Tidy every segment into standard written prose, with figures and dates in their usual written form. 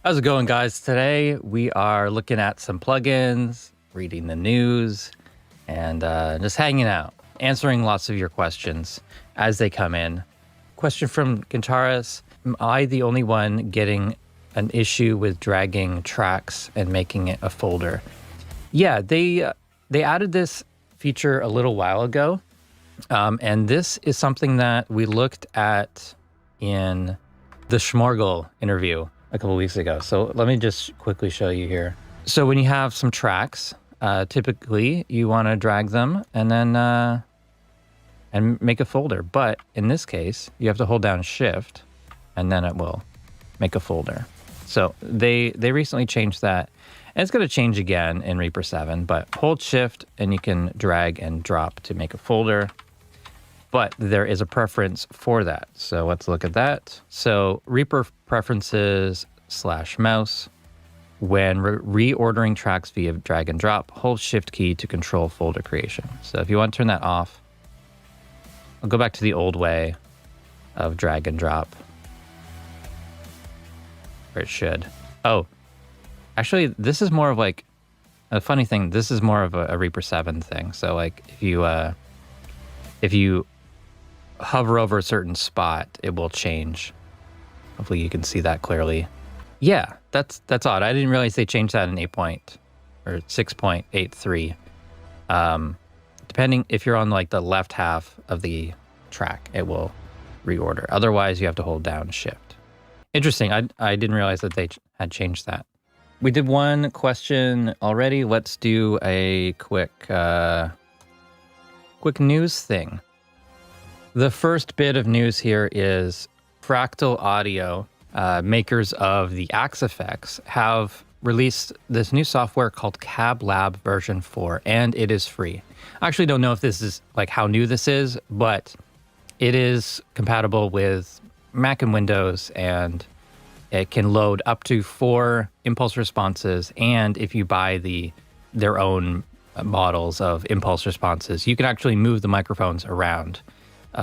How's it going, guys? Today we are looking at some plugins, reading the news, and just hanging out, answering lots of your questions as they come in. Question from Gintaris: am I the only one getting an issue with dragging tracks and making it a folder? Yeah, they added this feature a little while ago, and this is something that we looked at in the Schmorgel interview a couple weeks ago. So let me just quickly show you here. So when you have some tracks, typically you want to drag them and then and make a folder. But in this case, you have to hold down Shift and then it will make a folder. So they recently changed that. And it's going to change again in Reaper 7, but hold Shift and you can drag and drop to make a folder. But there is a preference for that. So let's look at that. So Reaper preferences /mouse. When reordering tracks via drag and drop, hold Shift key to control folder creation. So if you want to turn that off, I'll go back to the old way of drag and drop. Or it should. Oh, actually, this is more of like a funny thing. This is more of a Reaper 7 thing. So like if you hover over a certain spot, it will change. Hopefully you can see that clearly. Yeah, that's odd. I didn't realize they changed that in 6.83. Depending if you're on like the left half of the track, it will reorder. Otherwise, you have to hold down Shift. Interesting. I didn't realize that they had changed that. We did one question already. Let's do a quick news thing. The first bit of news here is Fractal Audio, makers of the Axe effects, have released this new software called Cablab version 4, and it is free. I actually don't know if this is like how new this is, but it is compatible with Mac and Windows, and it can load up to 4 impulse responses. And if you buy their own models of impulse responses, you can actually move the microphones around,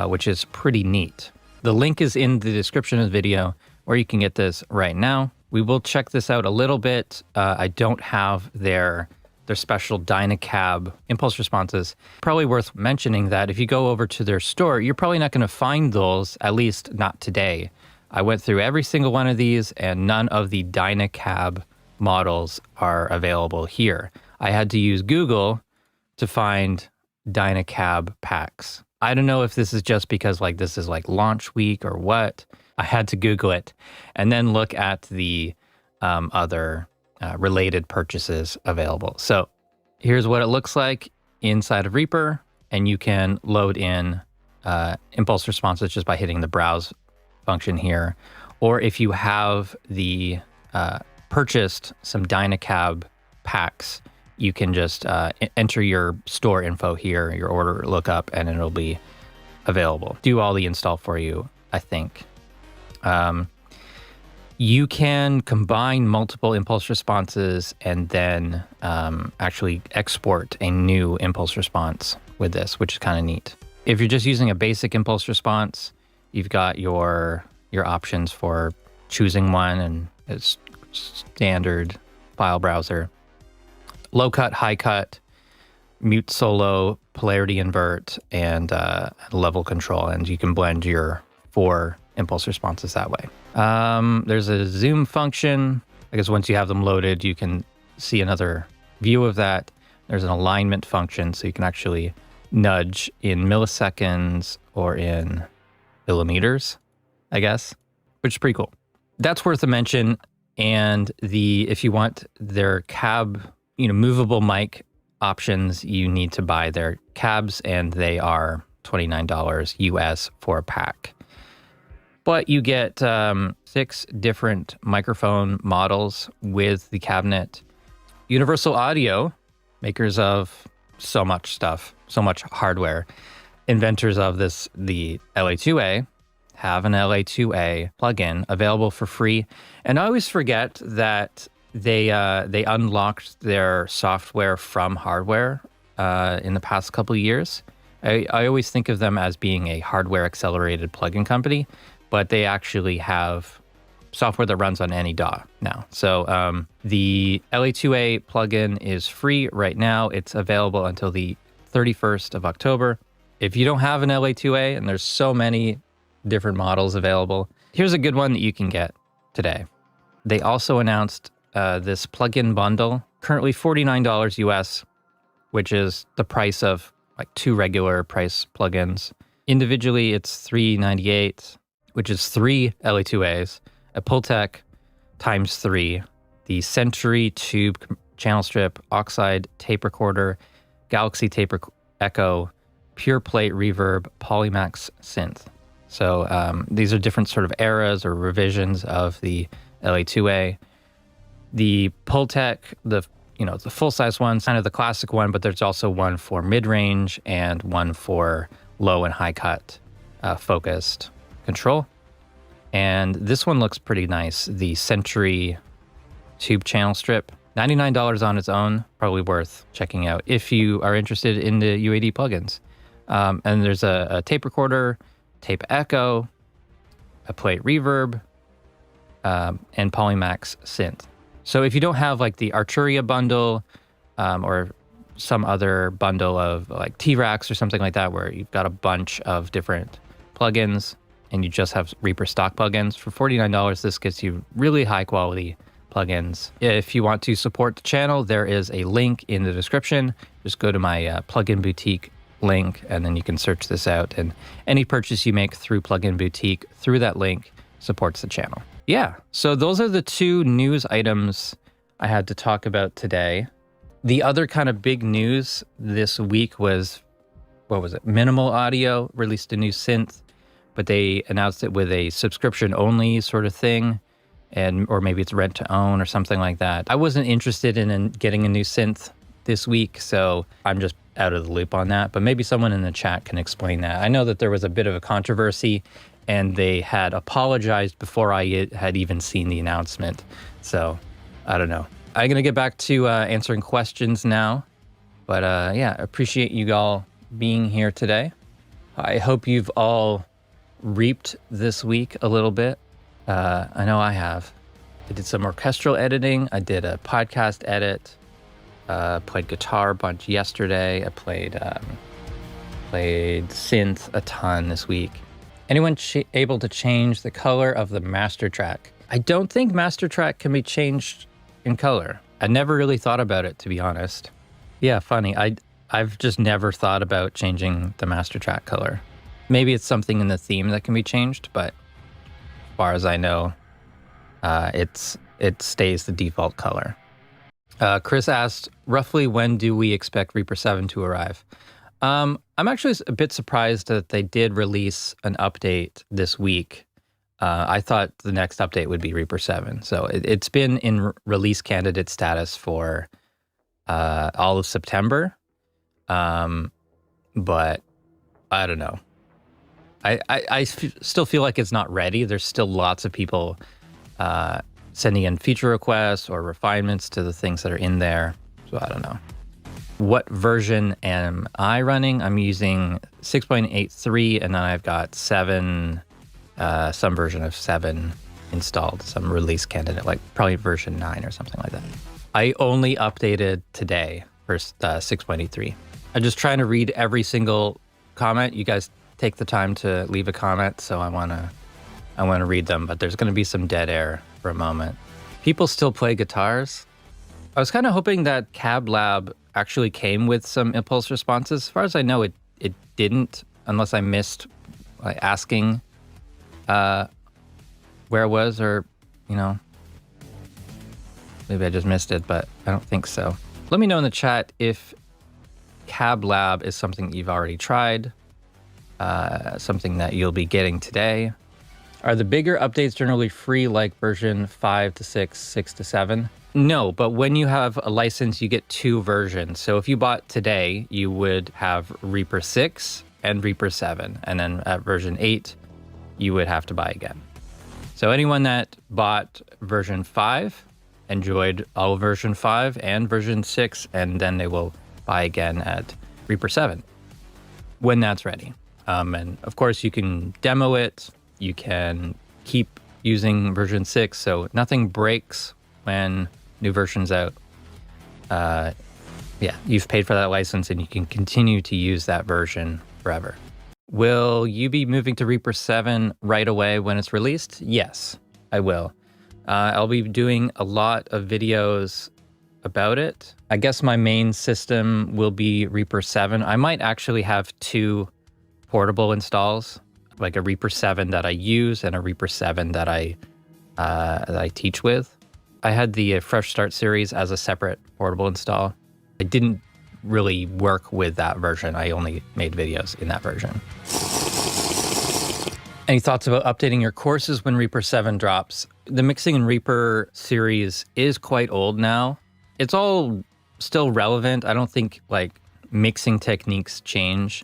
which is pretty neat. The link is in the description of the video where you can get this right now. We will check this out a little bit. I don't have their special Dynacab impulse responses. Probably worth mentioning that if you go over to their store, you're probably not going to find those, at least not today. I went through every single one of these and none of the Dynacab models are available here. I had to use Google to find Dynacab packs. I don't know if this is just because like this is like launch week or what. I had to Google it and then look at the other related purchases available. So here's what it looks like inside of Reaper, and you can load in impulse responses just by hitting the browse function here. Or if you have the purchased some Dynacab packs, you can just enter your store info here, your order lookup, and it'll be available. Do all the install for you, I think. You can combine multiple impulse responses and then actually export a new impulse response with this, which is kind of neat. If you're just using a basic impulse response, you've got your options for choosing one, and it's standard file browser. Low cut, high cut, mute solo, polarity invert, and level control. And you can blend your 4 impulse responses that way. There's a zoom function. I guess once you have them loaded, you can see another view of that. There's an alignment function, so you can actually nudge in milliseconds or in millimeters, I guess, which is pretty cool. That's worth a mention. And if you want their cab, movable mic options, you need to buy their cabs, and they are $29 US for a pack. But you get 6 different microphone models with the cabinet. Universal Audio, makers of so much stuff, so much hardware, inventors of the LA2A, have an LA2A plugin available for free. And I always forget that they unlocked their software from hardware in the past couple of years. I always think of them as being a hardware accelerated plugin company, but they actually have software that runs on any DAW now. So the LA2A plugin is free right now. It's available until the 31st of October. If you don't have an LA2A, and there's so many different models available, here's a good one that you can get today. They also announced this plugin bundle, currently $49 US, which is the price of like 2 regular price plugins. Individually, it's $398, which is 3 LA2As, a Pultec times 3, the Century Tube Channel Strip, Oxide Tape Recorder, Galaxy Tape Echo, Pure Plate Reverb, Polymax Synth. So these are different sort of eras or revisions of the LA2A. The Pultec, the full-size one, kind of the classic one, but there's also one for mid-range and one for low and high cut focused control. And this one looks pretty nice. The Century Tube Channel Strip, $99 on its own, probably worth checking out if you are interested in the UAD plugins. And there's a tape recorder, tape echo, a plate reverb, and Polymax synth. So if you don't have like the Arturia bundle or some other bundle of like T-Rax or something like that, where you've got a bunch of different plugins and you just have Reaper stock plugins, for $49, this gets you really high quality plugins. If you want to support the channel, there is a link in the description. Just go to my Plugin Boutique link, and then you can search this out. And any purchase you make through Plugin Boutique through that link supports the channel. Yeah, so those are the 2 news items I had to talk about today. The other kind of big news this week was, what was it? Minimal Audio released a new synth, but they announced it with a subscription-only sort of thing, or maybe it's rent-to-own or something like that. I wasn't interested in getting a new synth this week, so I'm just out of the loop on that, but maybe someone in the chat can explain that. I know that there was a bit of a controversy, and they had apologized before I had even seen the announcement. So I don't know. I'm going to get back to answering questions now. But yeah, appreciate you all being here today. I hope you've all reaped this week a little bit. I know I have. I did some orchestral editing. I did a podcast edit. Played guitar a bunch yesterday. I played synth a ton this week. Anyone able to change the color of the master track? I don't think master track can be changed in color. I never really thought about it, to be honest. Yeah, funny. I've just never thought about changing the master track color. Maybe it's something in the theme that can be changed, but as far as I know, it stays the default color. Chris asked, roughly when do we expect Reaper 7 to arrive? I'm actually a bit surprised that they did release an update this week. I thought the next update would be Reaper 7. So it's been in release candidate status for all of September. But I don't know. I still feel like it's not ready. There's still lots of people sending in feature requests or refinements to the things that are in there. So I don't know. What version am I running? I'm using 6.83, and then I've got 7, some version of 7 installed, some release candidate, like probably version 9 or something like that. I only updated today for 6.83. I'm just trying to read every single comment. You guys take the time to leave a comment, so I want to read them, but there's going to be some dead air for a moment. People still play guitars. I was kind of hoping that Cablab actually came with some impulse responses. As far as I know, it didn't, unless I missed asking where it was, or, maybe I just missed it, but I don't think so. Let me know in the chat if Cablab is something that you've already tried, something that you'll be getting today. Are the bigger updates generally free, like version 5 to 6, 6 to 7? No, but when you have a license, you get 2 versions. So if you bought today, you would have Reaper 6 and Reaper 7. And then at version 8, you would have to buy again. So anyone that bought version 5 enjoyed all of version 5 and version 6, and then they will buy again at Reaper 7 when that's ready. And of course, you can demo it. You can keep using version 6, so nothing breaks when new version's out. Yeah, you've paid for that license and you can continue to use that version forever. Will you be moving to Reaper 7 right away when it's released? Yes, I will. I'll be doing a lot of videos about it. I guess my main system will be Reaper 7. I might actually have 2 portable installs, like a Reaper 7 that I use and a Reaper 7 that I teach with. I had the Fresh Start series as a separate portable install. I didn't really work with that version. I only made videos in that version. Any thoughts about updating your courses when Reaper 7 drops? The Mixing in Reaper series is quite old now. It's all still relevant. I don't think like mixing techniques change.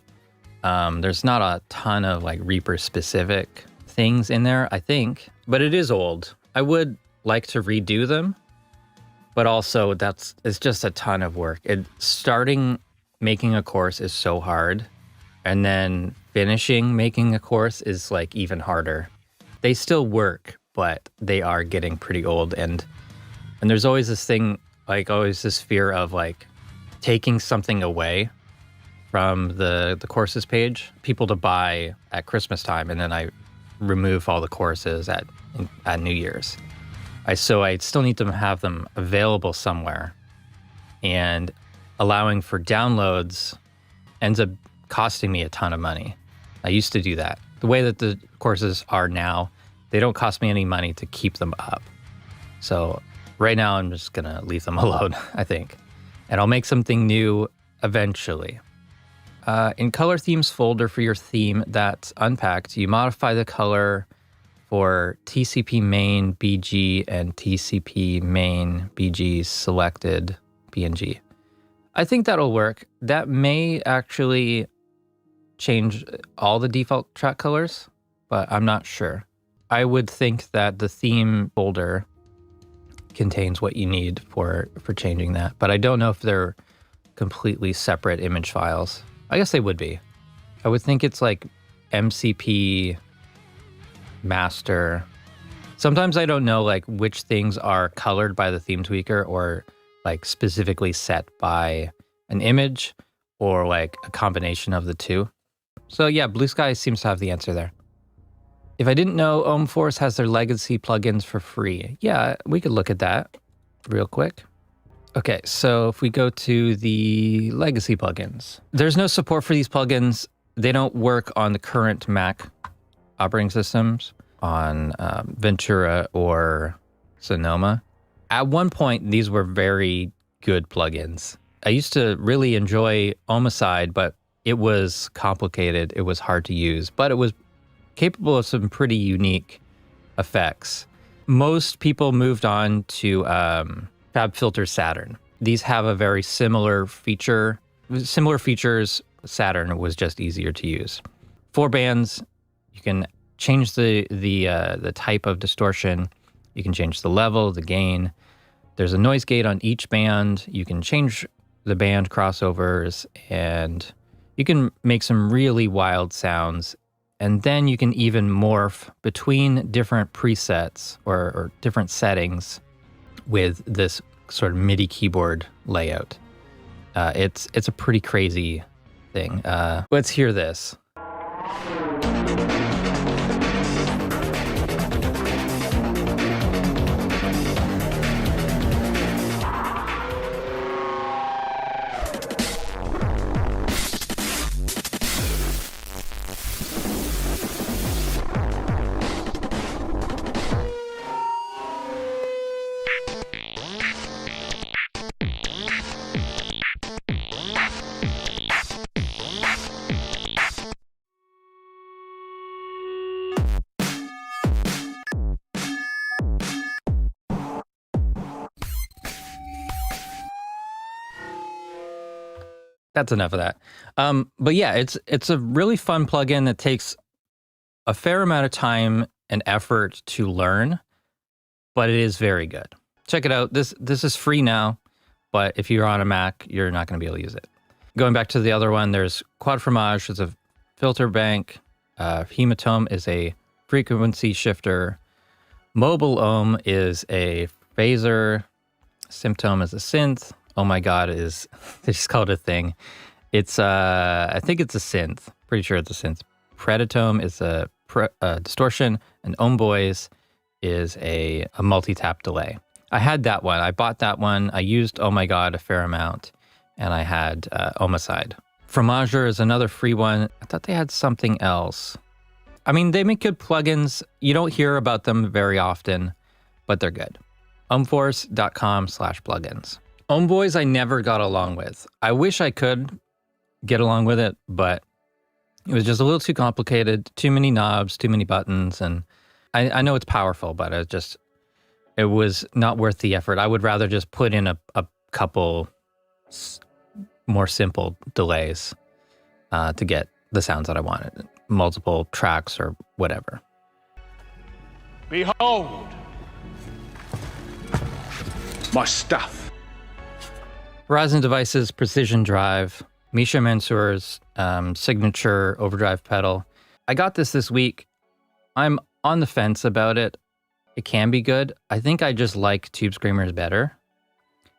There's not a ton of like Reaper specific things in there, I think, but it is old. I would like to redo them, but also it's just a ton of work. Starting making a course is so hard, and then finishing making a course is like even harder. They still work, but they are getting pretty old, and there's always this thing, like always this fear of like taking something away from the courses page, people to buy at Christmas time, and then I remove all the courses at New Year's. So I still need to have them available somewhere, and allowing for downloads ends up costing me a ton of money. I used to do that. The way that the courses are now, they don't cost me any money to keep them up. So right now I'm just gonna leave them alone, I think. And I'll make something new eventually. In color themes folder for your theme that's unpacked, you modify the color for TCP main BG and TCP main BG selected PNG. I think that'll work. That may actually change all the default track colors, but I'm not sure. I would think that the theme folder contains what you need for changing that, but I don't know if they're completely separate image files. I guess they would be. I would think it's like MCP master. Sometimes I don't know like which things are colored by the theme tweaker or like specifically set by an image or like a combination of the two. So yeah, Blue Sky seems to have the answer there. If I didn't know, Ohmforce has their legacy plugins for free. Yeah, we could look at that real quick. Okay, so if we go to the legacy plugins, there's no support for these plugins. They don't work on the current Mac operating systems, on Ventura or Sonoma. At one point, these were very good plugins. I used to really enjoy Homicide, but it was complicated. It was hard to use, but it was capable of some pretty unique effects. Most people moved on to FabFilter Saturn. These have a very similar features. Saturn was just easier to use. 4 bands, you can change the type of distortion. You can change the level, the gain. There's a noise gate on each band. You can change the band crossovers, and you can make some really wild sounds. And then you can even morph between different presets or different settings with this sort of MIDI keyboard layout. It's a pretty crazy thing. Let's hear this. That's enough of that. But yeah, it's a really fun plugin that takes a fair amount of time and effort to learn, but it is very good. Check it out. This is free now, but if you're on a Mac, you're not going to be able to use it. Going back to the other one, there's Quad Fromage is a filter bank. Hematome is a frequency shifter. Mobile Ohm is a phaser. Symptom is a synth. Oh my God is, they just called it a thing. It's, I think it's a synth. Pretty sure it's a synth. Preditome is a distortion, and Ohmboys is a multi-tap delay. I had that one. I bought that one. I used Oh My God a fair amount, and I had Homicide. Fromager is another free one. I thought they had something else. I mean, they make good plugins. You don't hear about them very often, but they're good. Ohmforce.com/plugins. Ohmboys I never got along with. I wish I could get along with it, but it was just a little too complicated, too many knobs, too many buttons, and I know it's powerful, but it was not worth the effort. I would rather just put in a couple more simple delays to get the sounds that I wanted, multiple tracks or whatever. Behold my stuff. Horizon Devices Precision Drive, Misha Mansour's signature overdrive pedal. I got this week. I'm on the fence about it. It can be good. I think I just like Tube Screamers better.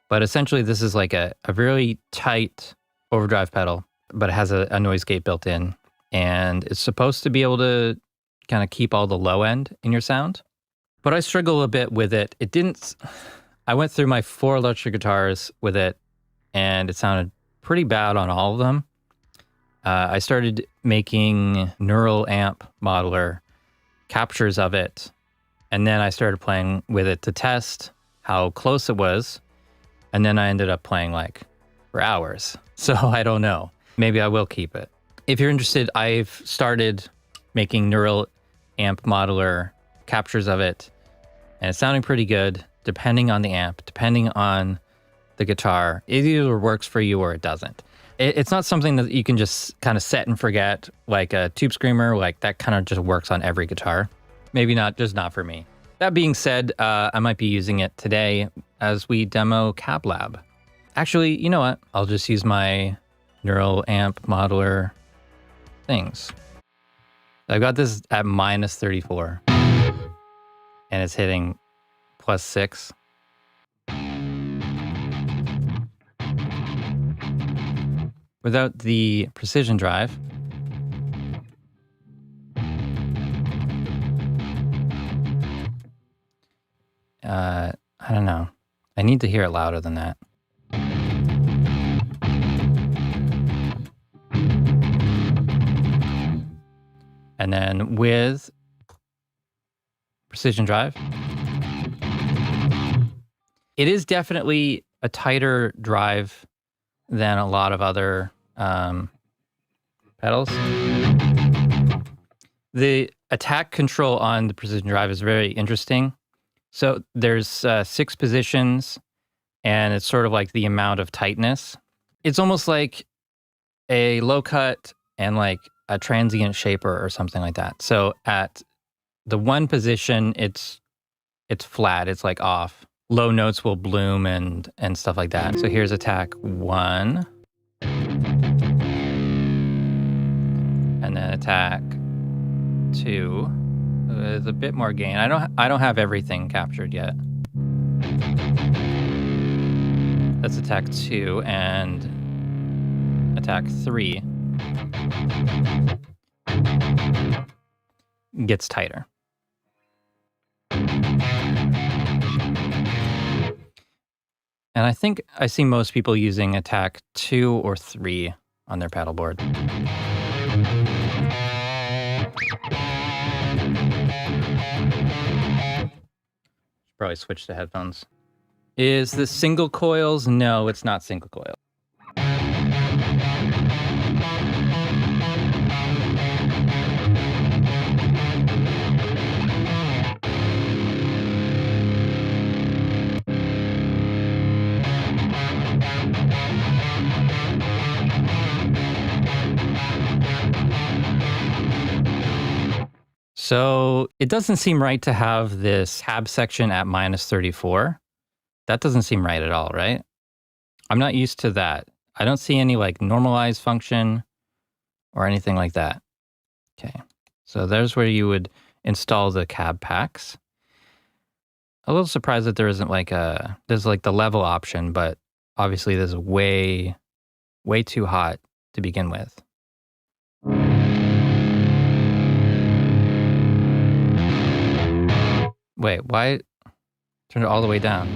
But essentially, this is like a really tight overdrive pedal, but it has a noise gate built in. And it's supposed to be able to kind of keep all the low end in your sound. But I struggle a bit with it. It didn't... I went through my 4 electric guitars with it, and it sounded pretty bad on all of them. I started making neural amp modeler captures of it, and then I started playing with it to test how close it was, and then I ended up playing like for hours. So I don't know. Maybe I will keep it. If you're interested, I've started making neural amp modeler captures of it, and it's sounding pretty good, depending on the amp, depending on the guitar. It either works for you or it doesn't. It's not something that you can just kind of set and forget, like a Tube Screamer, like that kind of just works on every guitar. Maybe not, just not for me. That being said, I might be using it today as we demo Cablab. Actually, you know what? I'll just use my neural amp modeler things. I've got this at -34, and it's hitting +6. Without the precision drive, I don't know. I need to hear it louder than that. And then with precision drive, it is definitely a tighter drive than a lot of other pedals. The attack control on the precision drive is very interesting. So there's 6 positions, and it's sort of like the amount of tightness. It's almost like a low cut and like a transient shaper or something like that. So at the 1 position, it's flat, it's like off. Low notes will bloom and stuff like that. So here's attack 1. And then attack 2. There's a bit more gain. I don't have everything captured yet. That's attack 2, and attack 3 gets tighter. And I think I see most people using attack 2 or 3 on their paddle board. Probably switch to headphones. Is this single coils? No, it's not single coil. So it doesn't seem right to have this tab section at -34. That doesn't seem right at all, right? I'm not used to that. I don't see any like normalize function or anything like that. Okay, so there's where you would install the cab packs. a little surprised that there isn't like there's like the level option, but obviously this is way too hot to begin with. Wait, why? Turn it all the way down.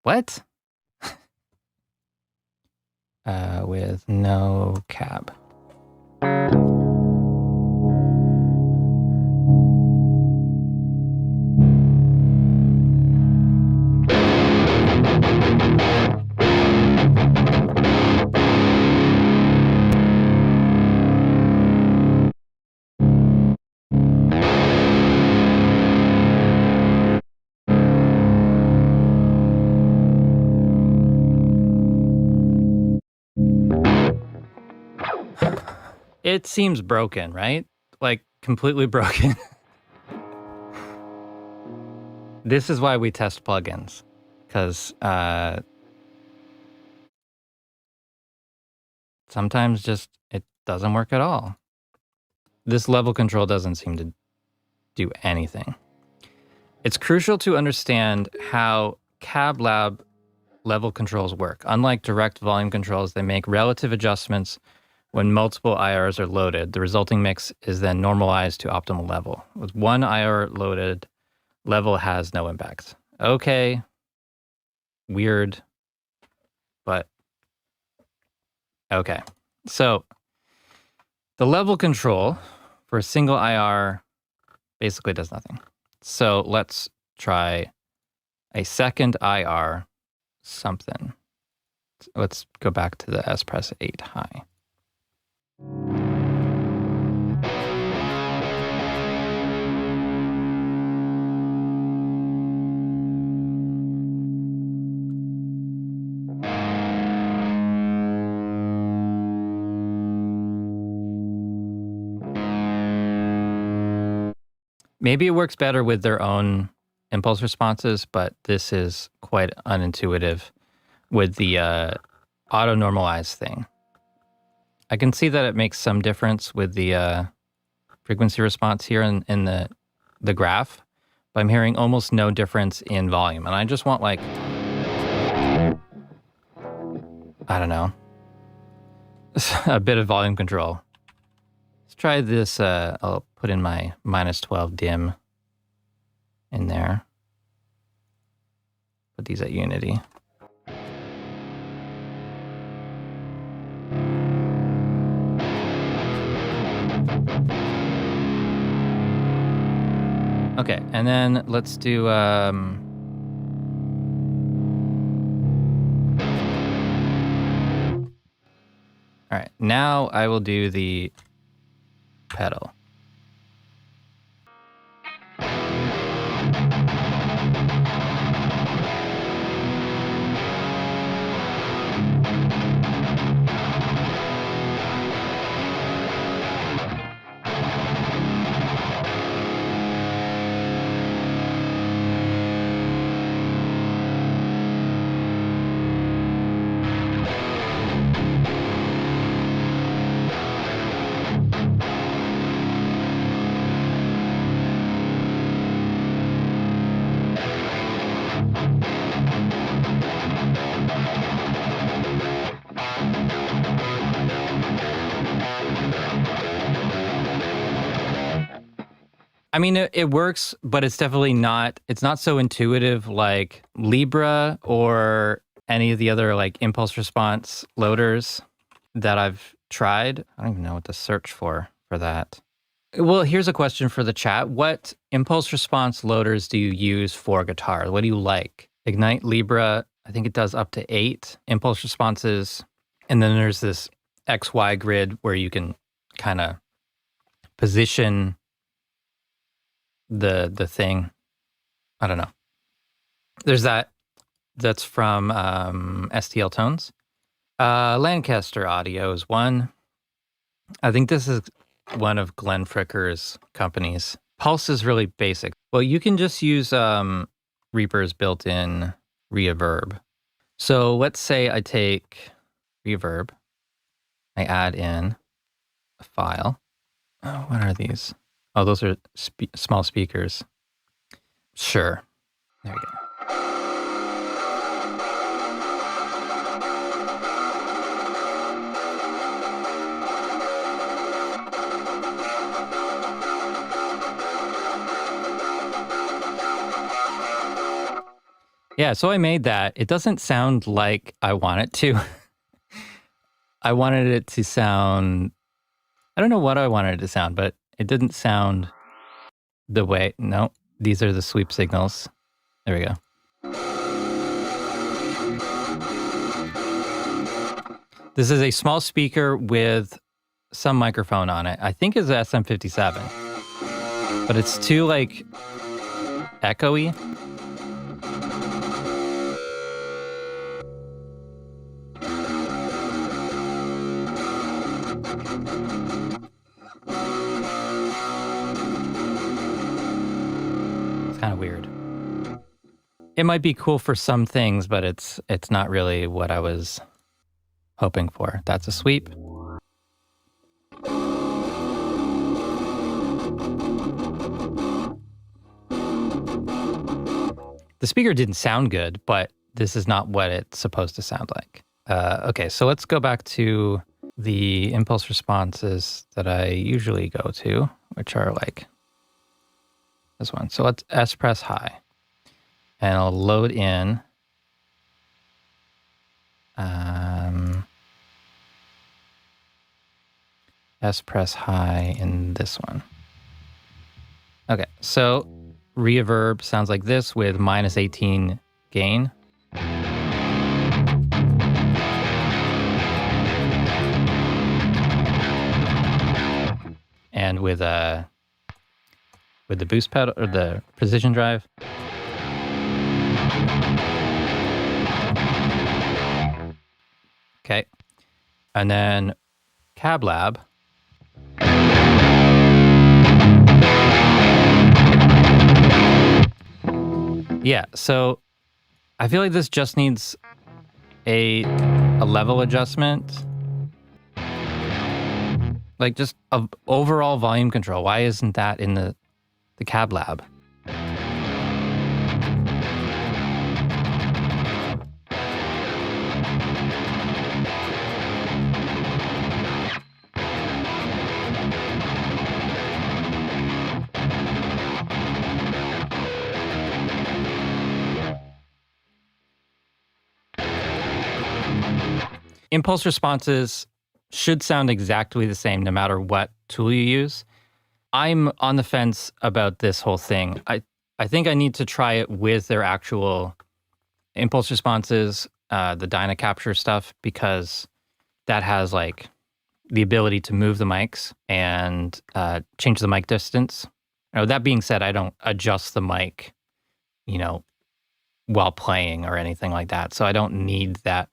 What? With no cab. It seems broken, right? Like completely broken. This is why we test plugins, because sometimes just it doesn't work at all. This level control doesn't seem to do anything. It's crucial to understand how Cablab level controls work. Unlike direct volume controls, they make relative adjustments when multiple IRs are loaded. The resulting mix is then normalized to optimal level. With one IR loaded, level has no impact. Okay. Weird. But okay. So the level control for a single IR basically does nothing. So let's try a second IR something. Let's go back to the S press 8 high. Maybe it works better with their own impulse responses, but this is quite unintuitive with the auto-normalize thing. I can see that it makes some difference with the frequency response here in the graph, but I'm hearing almost no difference in volume. And I just want like, I don't know, a bit of volume control. Let's try this. I'll put in my -12 dim in there. Put these at unity. Okay, and then let's do all right, now I will do the pedal. I mean, it works, but it's definitely not, it's not so intuitive like Libra or any of the other like impulse response loaders that I've tried. I don't even know what to search for that. Well, here's a question for the chat. What impulse response loaders do you use for guitar? What do you like? Ignite Libra, I think it does up to 8 impulse responses. And then there's this XY grid where you can kind of position the thing. I don't know. There's that's from STL Tones. Lancaster Audio is one. I think this is one of Glenn Fricker's companies. Pulse is really basic. Well, you can just use Reaper's built-in reverb. So let's say I take reverb, I add in a file. Oh, what are these? Oh, those are small speakers. Sure. There we go. Yeah, so I made that. It doesn't sound like I want it to. I wanted it to sound... I don't know what I wanted it to sound, but it didn't sound the way... No, these are the sweep signals. There we go. This is a small speaker with some microphone on it. I think it's a SM57, but it's too like echoey. It's kind of weird. It might be cool for some things, but it's not really what I was hoping for. That's a sweep. The speaker didn't sound good, but this is not what it's supposed to sound like. Okay, so let's go back to the impulse responses that I usually go to, which are like this one. So let's S press high, and I'll load in S press high in this one. Okay, so reverb sounds like this with -18 gain. And with the boost pedal or the precision drive. Okay. And then Cablab. Yeah, so I feel like this just needs a level adjustment. Like just a overall volume control. Why isn't that in the Cablab? Impulse responses should sound exactly the same no matter what tool you use. I'm on the fence about this whole thing. I think I need to try it with their actual impulse responses, the Dyna capture stuff, because that has like the ability to move the mics and change the mic distance. Now, that being said, I don't adjust the mic, while playing or anything like that. So I don't need that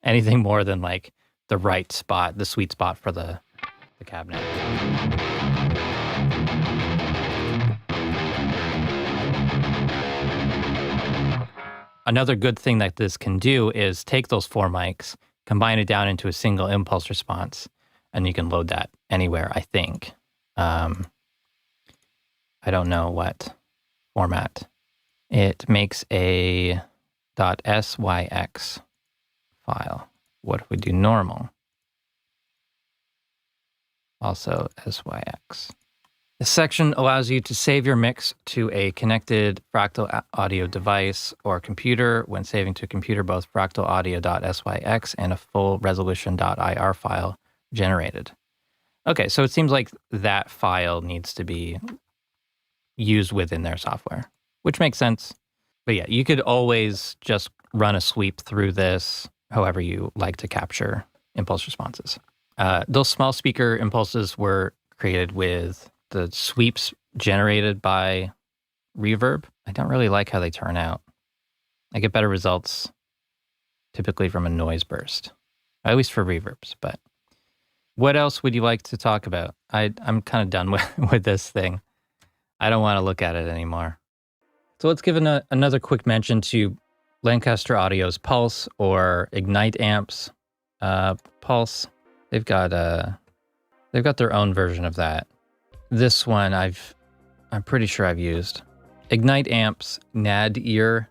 anything more than like the right spot, the sweet spot for the cabinet. Another good thing that this can do is take those 4 mics, combine it down into a single impulse response, and you can load that anywhere, I think. I don't know what format. It makes a .syx file. What if we do normal? Also syx. This section allows you to save your mix to a connected Fractal audio device or computer. When saving to a computer, both Fractal audio.syx and a full resolution.ir file generated. Okay, so it seems like that file needs to be used within their software, which makes sense. But yeah, you could always just run a sweep through this however you like to capture impulse responses. Those small speaker impulses were created with the sweeps generated by reverb. I don't really like how they turn out. I get better results typically from a noise burst, at least for reverbs. But what else would you like to talk about? I'm kind of done with this thing. I don't want to look at it anymore. So let's give another quick mention to Lancaster Audio's Pulse or Ignite Amps Pulse. They've got their own version of that. This one I'm pretty sure I've used. Ignite Amps, NADIR,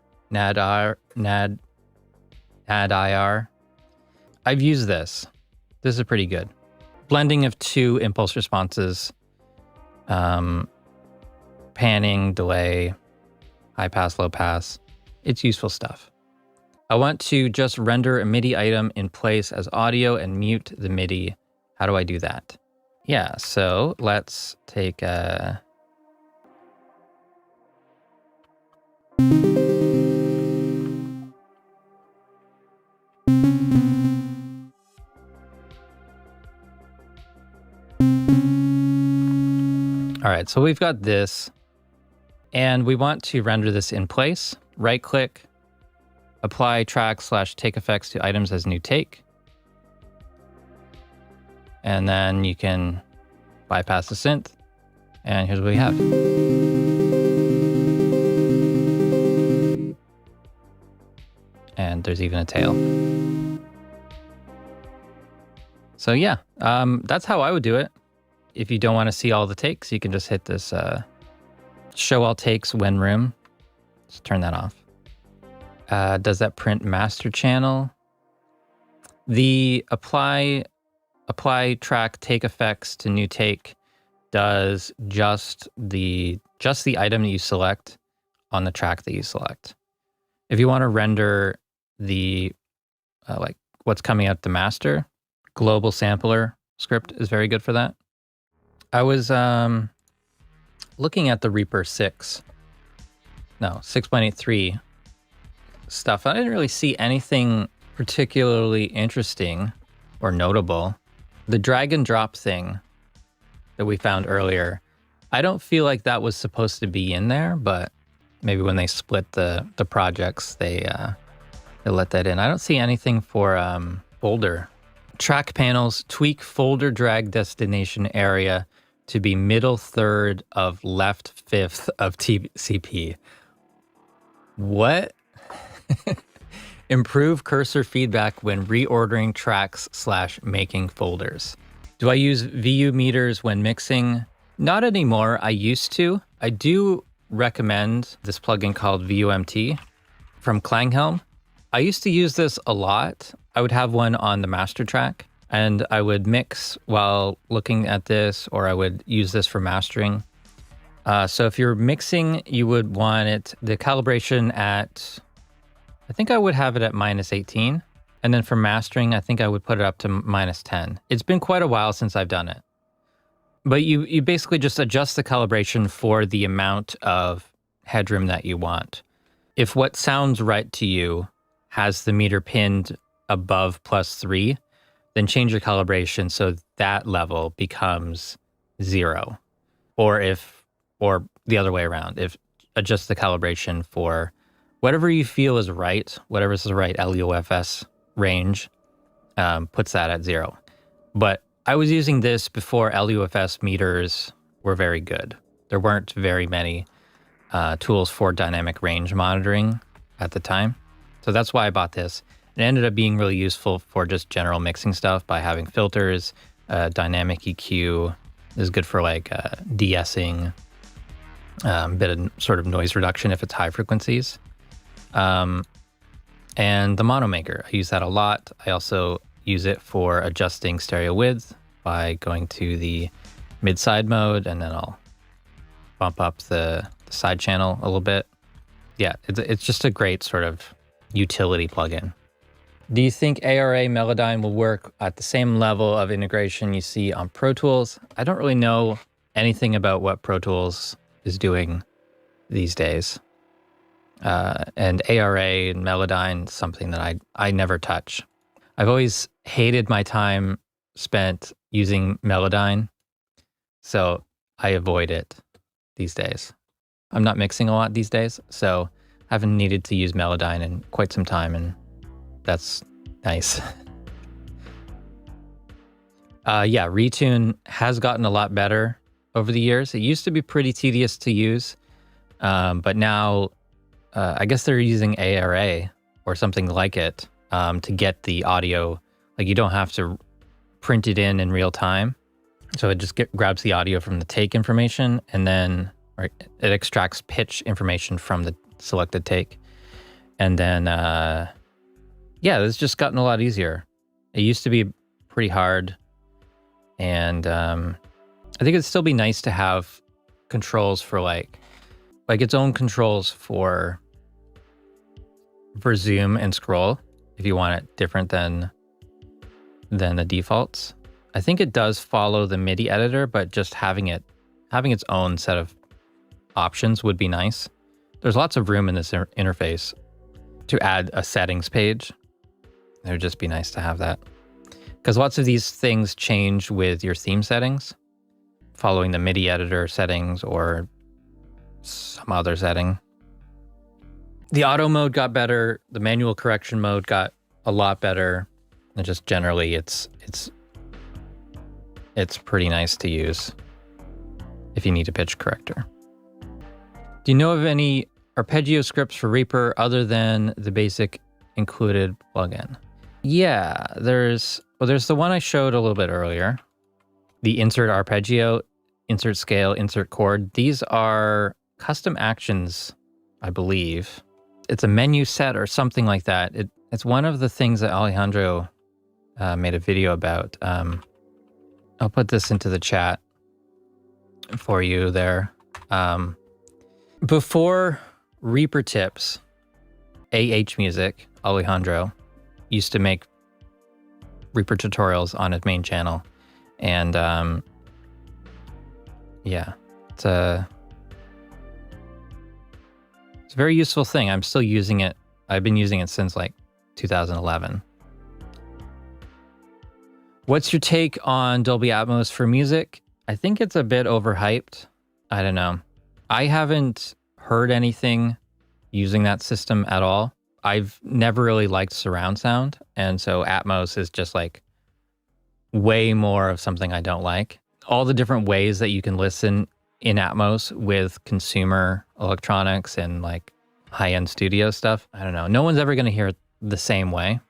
NADIR. I've used this. This is pretty good. Blending of 2 impulse responses, panning, delay, high pass, low pass. It's useful stuff. I want to just render a MIDI item in place as audio and mute the MIDI. How do I do that? Yeah, so let's take a... All right, so we've got this, and we want to render this in place. Right click, apply track/take effects to items as new take. And then you can bypass the synth, and here's what we have. And there's even a tail. So yeah, that's how I would do it. If you don't want to see all the takes, you can just hit this show all takes when room. Just turn that off. Does that print master channel? The apply track take effects to new take does just the item that you select on the track that you select. If you want to render the like what's coming out the master, global sampler script is very good for that. I was looking at the Reaper 6.83 stuff. I didn't really see anything particularly interesting or notable. The drag and drop thing that we found earlier, I don't feel like that was supposed to be in there, but maybe when they split the projects, they let that in. I don't see anything for folder. Track panels, tweak folder drag destination area to be middle third of left fifth of TCP. What? Improve cursor feedback when reordering tracks / making folders. Do I use VU meters when mixing? Not anymore. I used to. I do recommend this plugin called VUMT from Klanghelm. I used to use this a lot. I would have one on the master track, and I would mix while looking at this, or I would use this for mastering. So if you're mixing, you would want the calibration at, I think I would have it at -18. And then for mastering, I think I would put it up to -10. It's been quite a while since I've done it. But you basically just adjust the calibration for the amount of headroom that you want. If what sounds right to you has the meter pinned above +3, then change your calibration so that level becomes 0. Or the other way around, if adjust the calibration for whatever you feel is right, whatever's the right LUFS range, puts that at 0. But I was using this before LUFS meters were very good. There weren't very many tools for dynamic range monitoring at the time. So that's why I bought this. It ended up being really useful for just general mixing stuff by having filters, dynamic EQ. Is good for like de-essing, bit of sort of noise reduction if it's high frequencies. And the mono maker, I use that a lot. I also use it for adjusting stereo width by going to the mid-side mode, and then I'll bump up the side channel a little bit. Yeah, it's just a great sort of utility plugin. Do you think ARA Melodyne will work at the same level of integration you see on Pro Tools? I don't really know anything about what Pro Tools is doing these days. And ARA and Melodyne, something that I never touch. I've always hated my time spent using Melodyne, so I avoid it these days. I'm not mixing a lot these days, so I haven't needed to use Melodyne in quite some time, and that's nice. Yeah, Retune has gotten a lot better over the years. It used to be pretty tedious to use, but now I guess they're using ARA or something like it to get the audio. Like, you don't have to print it in real time. So it just grabs the audio from the take information, and then it extracts pitch information from the selected take. And then, yeah, it's just gotten a lot easier. It used to be pretty hard. And I think it'd still be nice to have controls for like its own controls for zoom and scroll if you want it different than the defaults. I think it does follow the MIDI editor, but just having its own set of options would be nice. There's lots of room in this interface to add a settings page. It would just be nice to have that, because lots of these things change with your theme settings, following the MIDI editor settings or some other setting. The auto mode got better. The manual correction mode got a lot better. And just generally, it's pretty nice to use if you need a pitch corrector. Do you know of any arpeggio scripts for Reaper other than the basic included plugin? Yeah, there's the one I showed a little bit earlier. The insert arpeggio, insert scale, insert chord. These are custom actions, I believe. It's a menu set or something like that. It's one of the things that Alejandro made a video about. I'll put this into the chat for you there. Before Reaper Tips, AH Music, Alejandro, used to make Reaper tutorials on his main channel. And yeah, it's a very useful thing. I'm still using it. I've been using it since like 2011. What's your take on Dolby Atmos for music? I think it's a bit overhyped. I don't know. I haven't heard anything using that system at all. I've never really liked surround sound, and so Atmos is just like way more of something I don't like. All the different ways that you can listen in Atmos with consumer electronics and like high-end studio stuff, I don't know. No one's ever going to hear it the same way.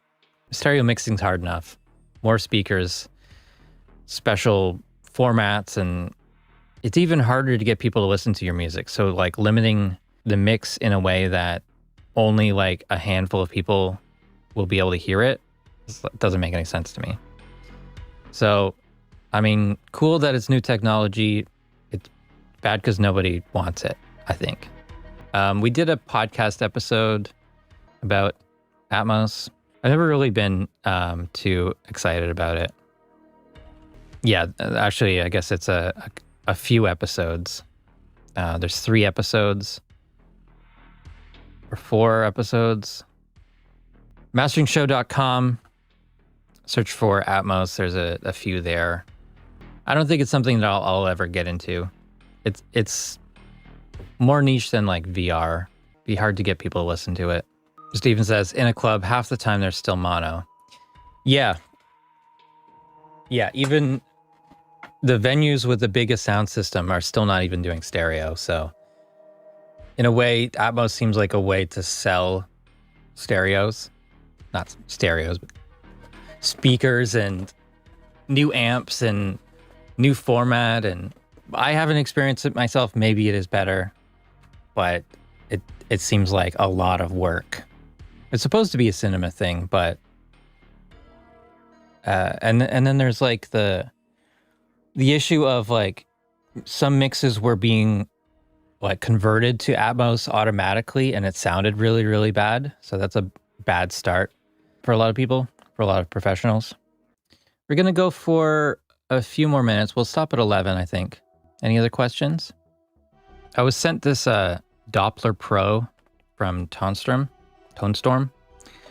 Stereo mixing's hard enough. More speakers, special formats, and it's even harder to get people to listen to your music. So like limiting the mix in a way that only like a handful of people will be able to hear it doesn't make any sense to me. So, I mean, cool that it's new technology. It's bad because nobody wants it, I think. We did a podcast episode about Atmos. I've never really been too excited about it. Yeah, actually, I guess it's a few episodes. There's 3 episodes. Or 4 episodes. MasteringShow.com. Search for Atmos. There's a few there. I don't think it's something that I'll ever get into. It's more niche than like VR. Be hard to get people to listen to it. Steven says, in a club, half the time there's still mono. Yeah. Yeah, even the venues with the biggest sound system are still not even doing stereo, so in a way, Atmos seems like a way to sell stereos. Not stereos, but speakers and new amps and new format. And I haven't experienced it myself. Maybe it is better, but it seems like a lot of work. It's supposed to be a cinema thing, but and then there's like the issue of like some mixes were being like converted to Atmos automatically, and it sounded really, really bad. So that's a bad start for a lot of people, for a lot of professionals. We're gonna go for a few more minutes. We'll stop at 11, I think. Any other questions? I was sent this DopplerPro from Tonsturm.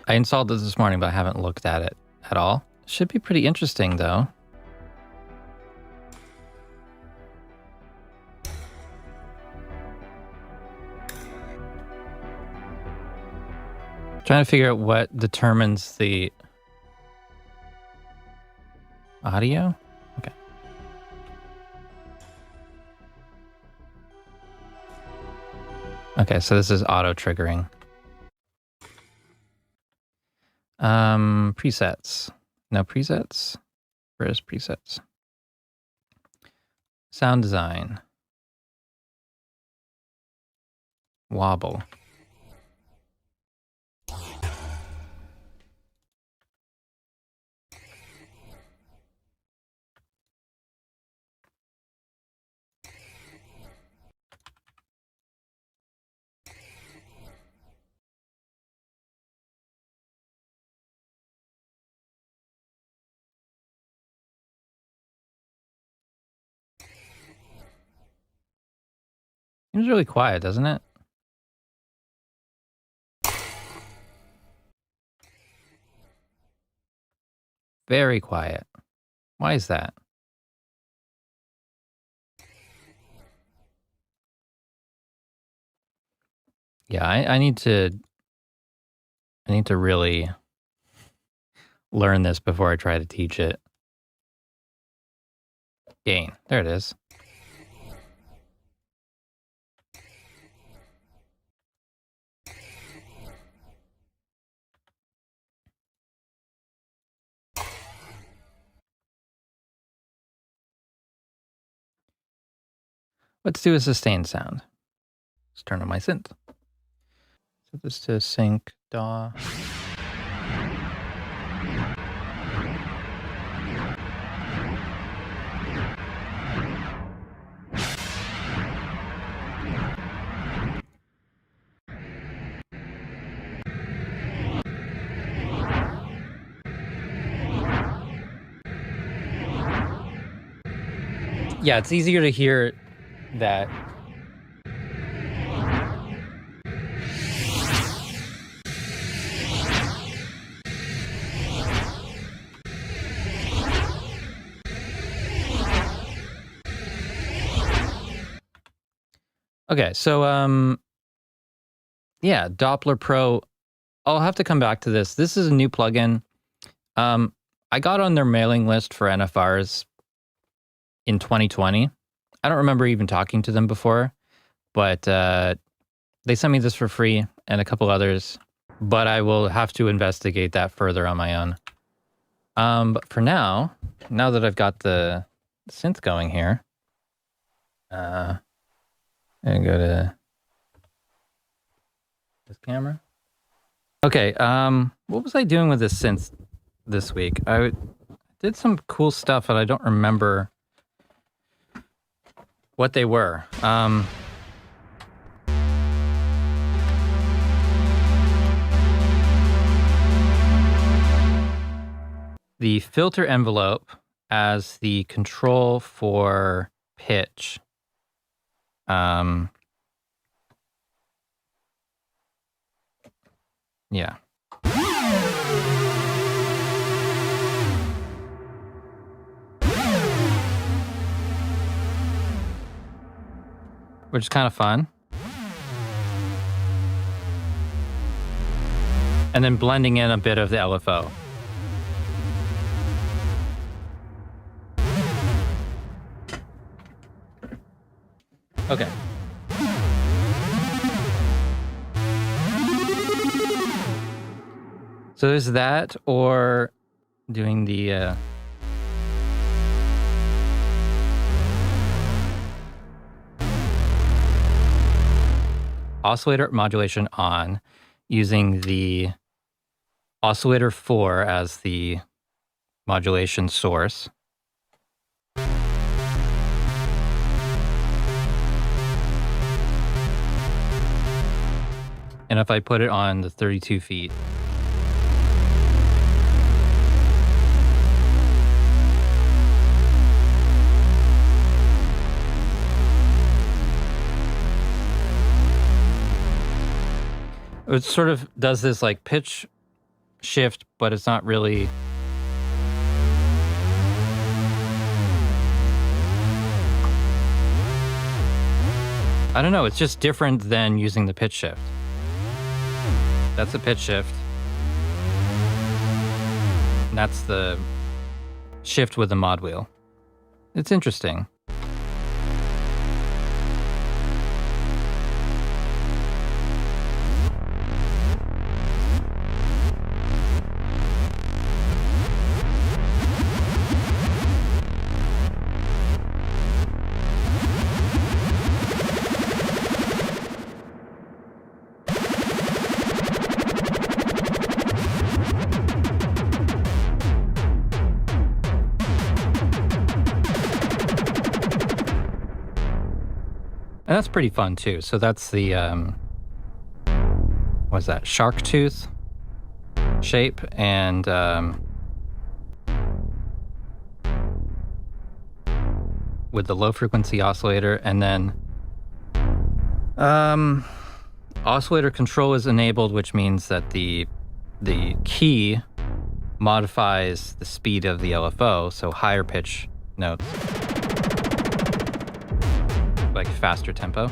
I installed this morning, but I haven't looked at it at all. Should be pretty interesting though. Trying to figure out what determines the audio. Okay. Okay, so this is auto triggering. Presets. No presets. Where's presets? Sound design. Wobble. Seems really quiet, doesn't it? Very quiet. Why is that? Yeah, I need to really learn this before I try to teach it. Gain. There it is. Let's do a sustained sound. Let's turn on my synth. Set this to sync DAW. Yeah, it's easier to hear that. Okay, so yeah, DopplerPro. I'll have to come back to this. This is a new plugin. I got on their mailing list for NFRs in 2020. I don't remember even talking to them before, but they sent me this for free and a couple others, but I will have to investigate that further on my own. But for now that I've got the synth going here, and go to this camera. Okay, what was I doing with this synth this week? I did some cool stuff, and I don't remember what they were. The filter envelope as the control for pitch. Yeah. Which is kind of fun. And then blending in a bit of the LFO. Okay. So there's that, or doing the oscillator modulation on, using the oscillator 4 as the modulation source. And if I put it on the 32 feet, it sort of does this like pitch shift, but it's not really. I don't know, it's just different than using the pitch shift. That's a pitch shift. And that's the shift with the mod wheel. It's interesting. And that's pretty fun too. So that's the, what's that? Shark tooth shape, and with the low frequency oscillator, and then oscillator control is enabled, which means that the key modifies the speed of the LFO, so higher pitch notes, like faster tempo.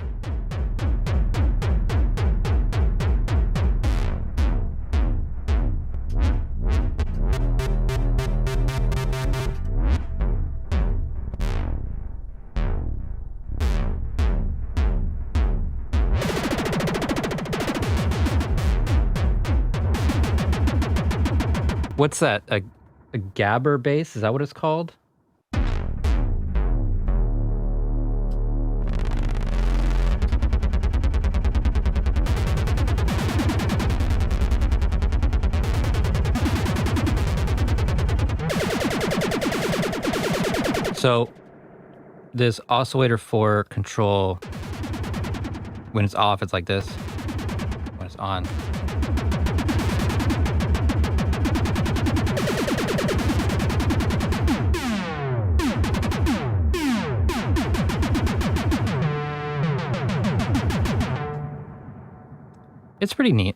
What's that? A gabber bass? Is that what it's called? So this oscillator for control, when it's off, it's like this. When it's on, it's pretty neat.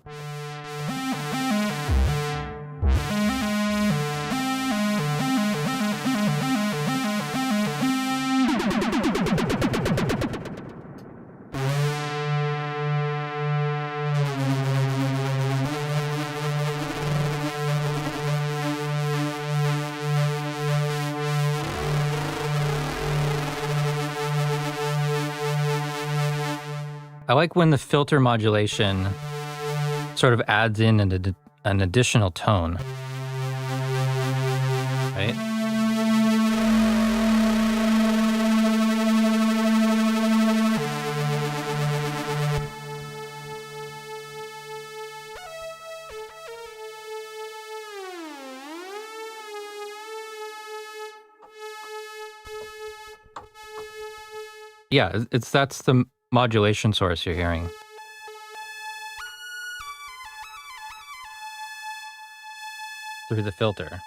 I like when the filter modulation sort of adds in an additional tone, right? Yeah, that's the modulation source you're hearing. Through the filter.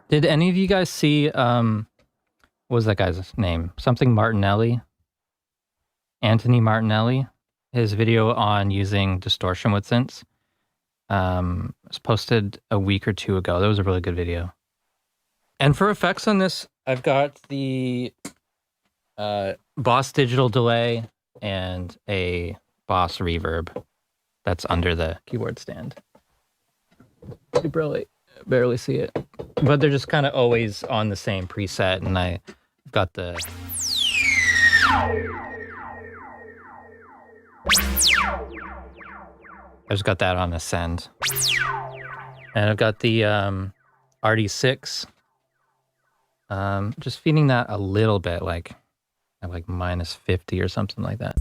Did any of you guys see, what was that guy's name? Something Martinelli? Anthony Martinelli? His video on using distortion with synths. It was posted a week or two ago. That was a really good video. And for effects on this, I've got the Boss Digital Delay and a Boss Reverb that's under the keyboard stand. You barely see it, but they're just kind of always on the same preset, and I've got the that on Ascend, and I've got the RD6, just feeding that a little bit, like at like -50 or something like that.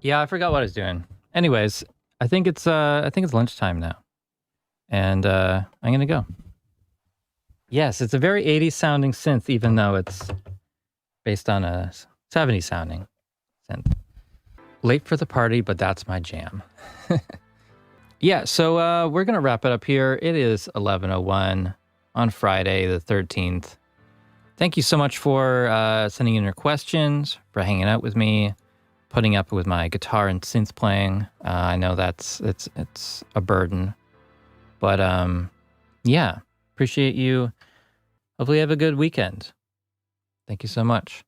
Yeah, I forgot what I was doing. Anyways, I think it's lunchtime now, and I'm gonna go. Yes, it's a very 80s sounding synth, even though it's based on a 70s sounding synth. Late for the party, but that's my jam. Yeah, so we're going to wrap it up here. It is 11:01 on Friday, the 13th. Thank you so much for sending in your questions, for hanging out with me, putting up with my guitar and synth playing. I know it's a burden, but yeah, appreciate you. Hopefully you have a good weekend. Thank you so much.